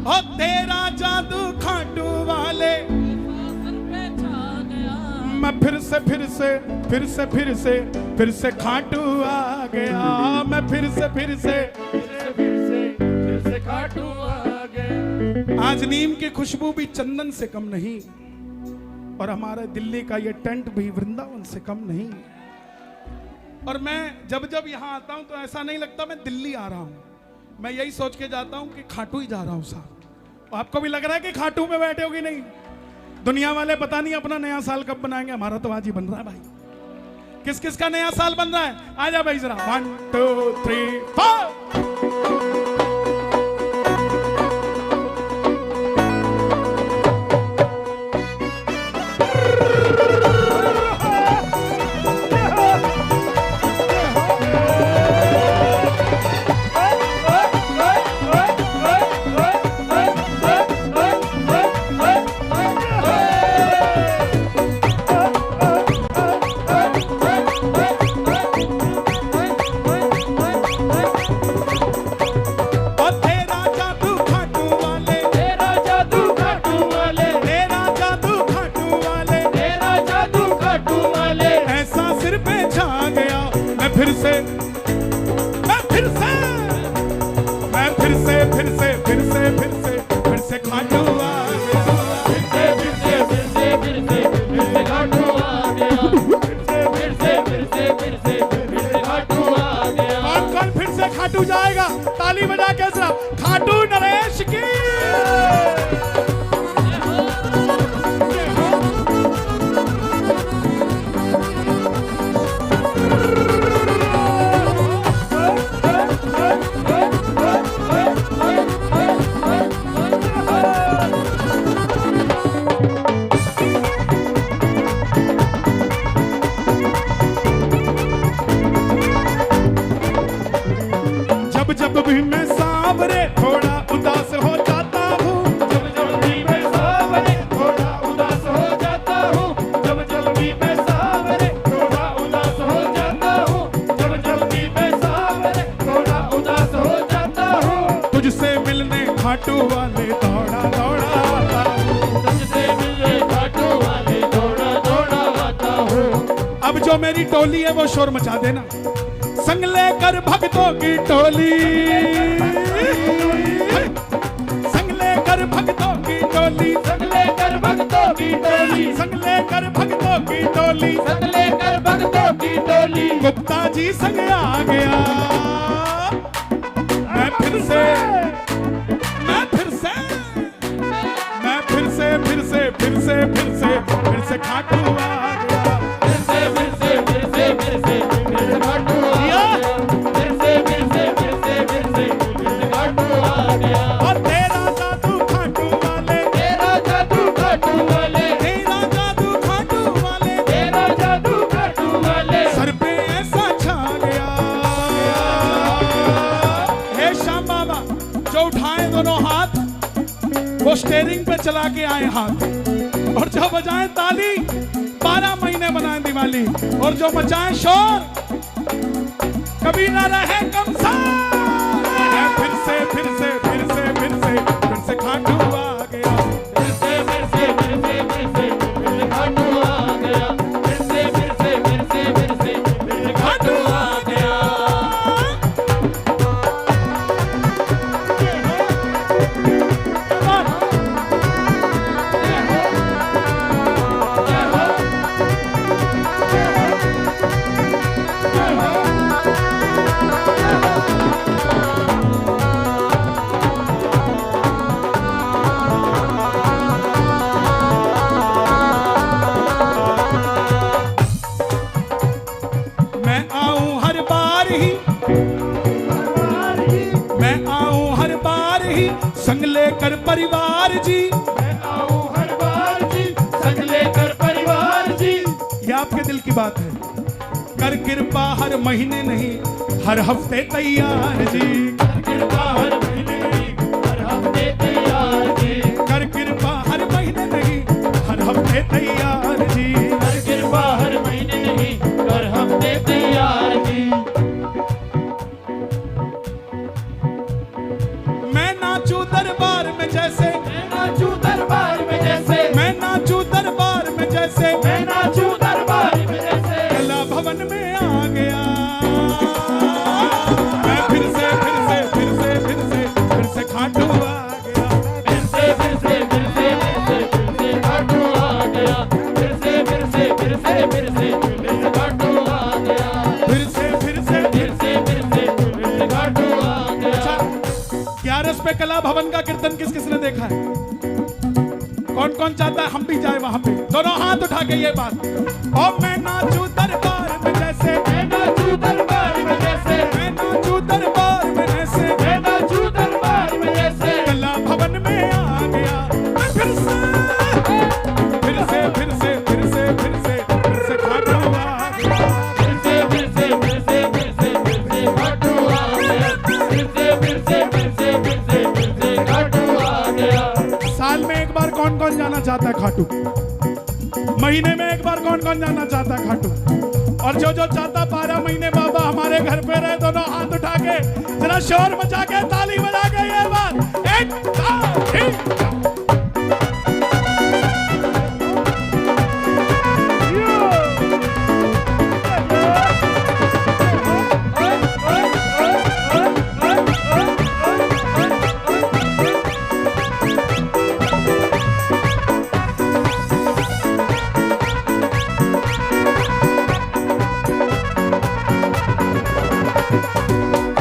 हो तेरा जादू खाटू वाले, मैं फिर से खाटू आ गया, मैं फिर से खाटू आ गया। आज नीम की खुशबू भी चंदन से कम नहीं, और हमारे दिल्ली का ये टेंट भी वृंदावन से कम नहीं। और मैं जब जब यहाँ आता हूँ तो ऐसा नहीं लगता मैं दिल्ली आ रहा हूँ, मैं यही सोच के जाता हूँ कि खाटू ही जा रहा हूँ साहब। आपको भी लग रहा है कि खाटू में बैठे होगी? नहीं, दुनिया वाले पता नहीं अपना नया साल कब बनाएंगे, हमारा तो आज ही बन रहा है भाई। किस किस का नया साल बन रहा है? आजा भाई जरा, 1 2 3 4। फिर से खाटू आ गया। कौन फिर से खाटू जाएगा? ताली बजा के जरा, खाटू नरेश की। जब भी मैं सावरे थोड़ा उदास हो जाता हूँ, जब भी मैं सावरे थोड़ा उदास हो जाता हूँ, जब भी मैं सावरे थोड़ा उदास हो जाता हूँ, जब भी मैं सावरे थोड़ा उदास हो जाता हूँ, तुझसे मिलने खाटू वाले दौड़ा दौड़ा आता हूँ, तुझसे मिलने खाटू वाले दौड़ा दौड़ा आता हूँ। अब जो मेरी टोली है वो शोर मचा देना, संग लेकर भक्तों की टोली, संग लेकर भक्तों की टोली, संग लेकर भक्तों की टोली, संग लेकर भक्तों की टोली, संग लेकर भक्तों की टोली, गुप्ता जी संग आ गया। मैं फिर से खाटू आ गया, फिर से खाटू आ गया, और तेरा जादू खाटू वाले, तेरा जादू खाटू वाले, तेरा जादू खाटू वाले, तेरा जादू खाटू वाले, सर पे ऐसा छा गया। हे श्याम बाबा, जो उठाए दोनों हाथ वो स्टेरिंग पे चला के आए हाथ, और जो बजाएं ताली 12 महीने बनाए दिवाली, और जो मचाएं शोर कभी ना रहे कमसा। फिर से खाटू आ गया, फिर से खाटू आ गया, फिर से खाटू आ गया। संग लेकर परिवार जी, मैं आऊं हर बार जी, संग लेकर परिवार जी। ये आपके दिल की बात है। कर कृपा हर महीने नहीं हर हफ्ते तैयार जी, कर कृपा हर महीने नहीं हर हफ्ते तैयार जी, कर कृपा हर महीने नहीं हर हफ्ते तैयार जी, कर कृपा हर महीने नहीं हर हफ्ते तैयार जी। मैं नाचूं दरबार दरबार में जैसे, मैं नाचूं दरबार में जैसे, मैं नाचूं दरबार में जैसे, मैं नाचूं दरबार में जैसे, कला भवन में आ गया मैं फिर से फिर से फिर से फिर से फिर से खाटू आ गया, फिर से फिर से फिर से फिर से फिर से खाटू आ गया, फिर से फिर से फिर से फिर से फिर से खाटू आ गया, फिर से फिर से फिर से फिर से फिर से खाटू आ गया। अच्छा, 11 पे कला भवन का कीर्तन किस किसने देखा है? कौन कौन चाहता है हम भी जाए वहां पे? दोनों हाथ उठा के ये बात, और मैं नाचूं दरबार में जैसे, मैं नाचूं दरबार में जैसे, मैं नाचूं दरबार में ऐसे, मैं नाचूं दरबार में जैसे, कला भवन में आ गया मैं फिर से फिर से फिर से फिर से फिर से फिर से खाटू आ गया, फिर से फिर से फिर से फिर से फिर से खाटू आ गया, फिर से फिर से फिर से फिर से फिर से खाटू आ गया। साल में एक बार कौन कौन जाना चाहता है खाटू? महीने में एक बार कौन कौन जाना चाहता है खाटू? और जो जो चाहता 12 महीने बाबा हमारे घर पे रहे, दोनों हाथ उठा के जरा शोर मचा के ताली बजा के ये बात, एक ताली।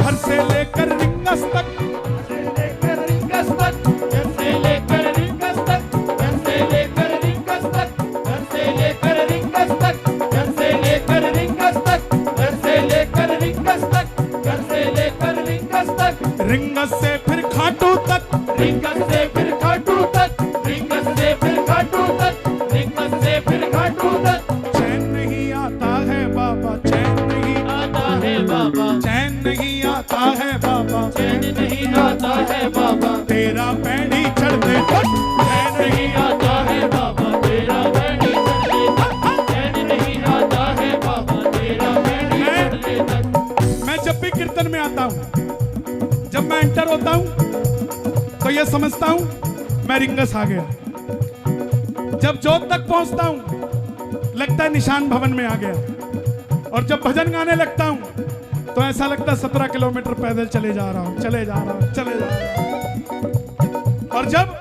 घर से लेकर रिंगस तक, लेकर रिंगस तक, घर से लेकर रिंगस तक, घर से लेकर रिंगस तक, घर से लेकर रिंगस तक, घर से लेकर रिंगस तक, घर से लेकर रिंगस तक, घर से लेकर रिंगस तक, रिंगस से फिर खाटू तक, रिंगस से फिर खाटू तक, रिंगस से फिर खाटू तक, रिंगस से फिर खाटू तक। चैन नहीं आता है बाबा, चैन नहीं आता है बाबा, चैन नहीं आता है बाबा, चैन नहीं आता है बाबा, तेरा पैड़ी चढ़ने तक चैन नहीं आता है बाबा, तेरा पैड़ी चढ़ने तक, चैन नहीं आता है बाबा, तेरा पैड़ी चढ़ने तक। मैं जब भी कीर्तन में आता हूँ, जब मैं एंटर होता हूँ तो ये समझता हूँ मैं रिंगस आ गया, जब जोत तक पहुंचता हूँ लगता है निशान भवन में आ गया, और जब भजन गाने लगता हूँ तो ऐसा लगता है 17 किलोमीटर पैदल चले जा रहा हूँ, चले जा रहा हूँ, चले जा रहा हूँ। और जब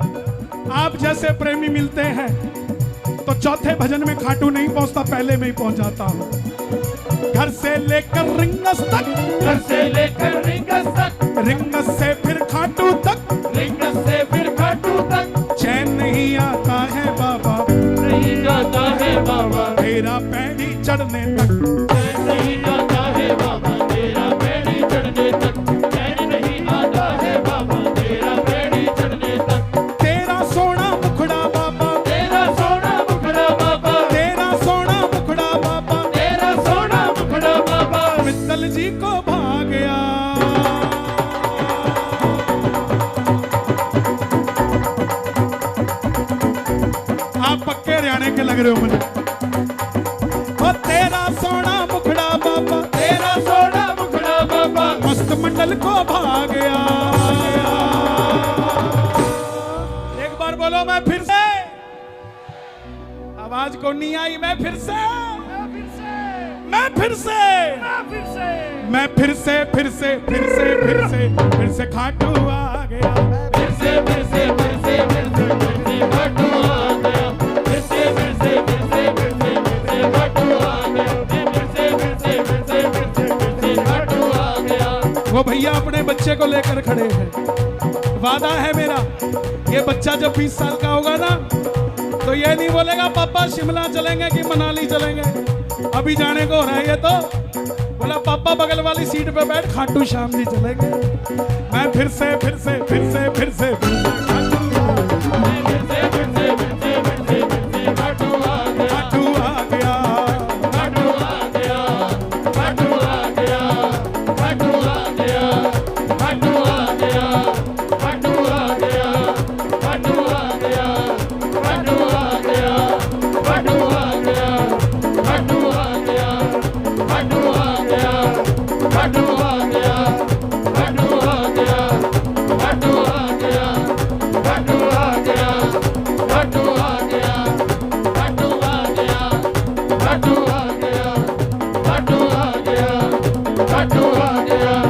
आप जैसे प्रेमी मिलते हैं तो चौथे भजन में खाटू नहीं पहुंचता, पहले में ही पहुंच जाता हूँ। घर से लेकर रिंगस तक, घर से लेकर रिंगस तक, रिंगस से फिर खाटू तक, रिंगस से फिर खाटू तक, चैन नहीं आता है बाबा, नहीं आता है बाबा, तेरा पैड़ी चढ़ने तक, चैन नहीं आता है बाबा, तेरा पैड़ी चढ़ने तक, चैन नहीं आता है बाबा, तेरा पैड़ी चढ़ने तक। तेरा सोना मुखड़ा बाबा, तेरा सोना मुखड़ा बाबा, तेरा सोना मुखड़ा बाबा, तेरा सोना मुखड़ा बाबा, मित्तल जी को भा गया। आप पक्के हरियाणे के लग रहे हो मुझे। ओ तेरा सोना मुखड़ा बाबा, तेरा सोना मुखड़ा बाबा, मस्त मंडल को भा गया। एक बार बोलो मैं फिर से, आवाज को नहीं आई, मैं फिर से, मैं फिर से, मैं फिर से फिर से फिर से फिर से फिर से खाटू आ गया, फिर से फिर से फिर से फिर से फिर से खाटू आ गया, फिर से फिर से फिर से फिर से फिर से खाटू आ गया, फिर से फिर से फिर से फिर से फिर से खाटू आ गया। वो भैया अपने बच्चे को लेकर खड़े हैं, वादा है मेरा, ये बच्चा जब 20 साल का होगा ना तो ये नहीं बोलेगा पापा शिमला चलेंगे कि मनाली चलेंगे, अभी जाने को हो रहा है ये तो बोला पापा बगल वाली सीट पे बैठ, खाटू श्याम जी चलेंगे। मैं फिर से फिर से फिर से फिर से फिर से खाटू आ गया, खाटू आ गया। लाडू आ गया, लाडू आ गया, लाडू आ गया।